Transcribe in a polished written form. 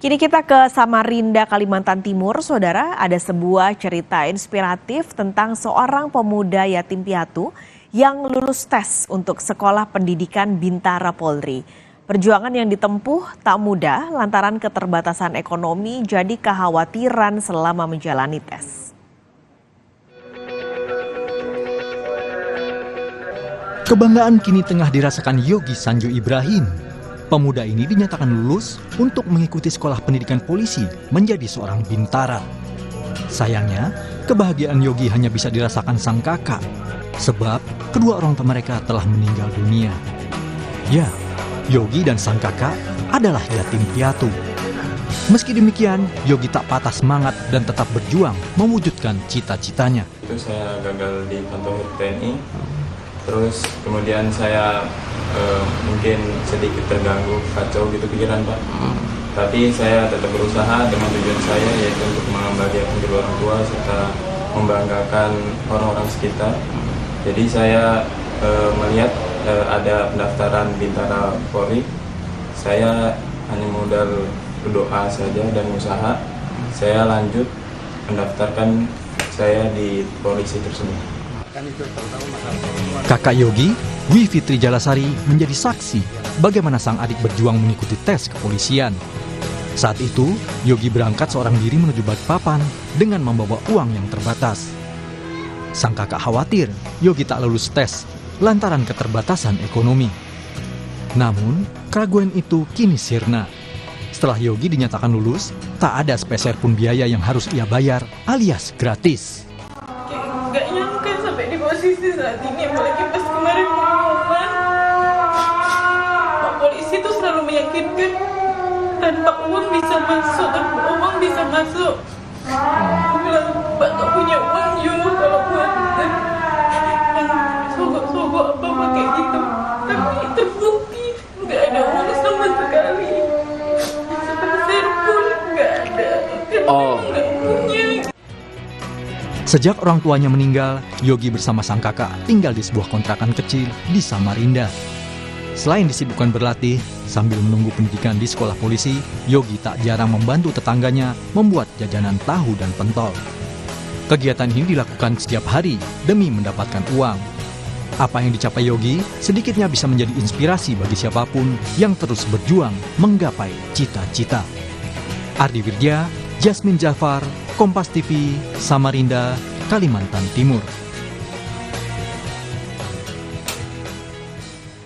Kini kita ke Samarinda, Kalimantan Timur. Saudara, ada sebuah cerita inspiratif tentang seorang pemuda yatim piatu yang lulus tes untuk Sekolah Pendidikan Bintara Polri. Perjuangan yang ditempuh tak mudah lantaran keterbatasan ekonomi jadi kekhawatiran selama menjalani tes. Kebanggaan kini tengah dirasakan Yogi Sanju Ibrahim. Pemuda ini dinyatakan lulus untuk mengikuti sekolah pendidikan polisi menjadi seorang bintara. Sayangnya, kebahagiaan Yogi hanya bisa dirasakan sang kakak, sebab kedua orang tua mereka telah meninggal dunia. Ya, Yogi dan sang kakak adalah yatim piatu. Meski demikian, Yogi tak patah semangat dan tetap berjuang mewujudkan cita-citanya. Itu saya gagal di kantor TNI, terus kemudian saya mungkin sedikit terganggu, kacau gitu pikiran Pak. Tapi saya tetap berusaha dengan tujuan saya, yaitu untuk membahagiakan kedua orang tua serta membanggakan orang-orang sekitar. Jadi saya melihat ada pendaftaran Bintara Polri. Saya hanya modal berdoa saja dan usaha. Saya lanjut mendaftarkan saya di polisi tersebut. Kakak Yogi, Dwi Fitri Jalasari, menjadi saksi bagaimana sang adik berjuang mengikuti tes kepolisian. Saat itu, Yogi berangkat seorang diri menuju Balikpapan dengan membawa uang yang terbatas. Sang kakak khawatir Yogi tak lulus tes lantaran keterbatasan ekonomi. Namun, keraguan itu kini sirna. Setelah Yogi dinyatakan lulus, tak ada sepeser pun biaya yang harus ia bayar alias gratis. Gak nyangka sampai di posisi saat ini, apalagi pas kemarin pengumuman. Pak polisi itu selalu meyakinkan tanpa uang bisa masuk. Aku bilang, Pak gak punya uang yuk kalau buat sogok-sogok apa kayak gitu. Tapi terbukti gak ada uang sama sekali. Sepeser pun gak ada. Gak punya. Sejak orang tuanya meninggal, Yogi bersama sang kakak tinggal di sebuah kontrakan kecil di Samarinda. Selain disibukkan berlatih, sambil menunggu pendidikan di sekolah polisi, Yogi tak jarang membantu tetangganya membuat jajanan tahu dan pentol. Kegiatan ini dilakukan setiap hari demi mendapatkan uang. Apa yang dicapai Yogi sedikitnya bisa menjadi inspirasi bagi siapapun yang terus berjuang menggapai cita-cita. Ardi Wirja, Jasmine Jafar, Kompas TV, Samarinda, Kalimantan Timur.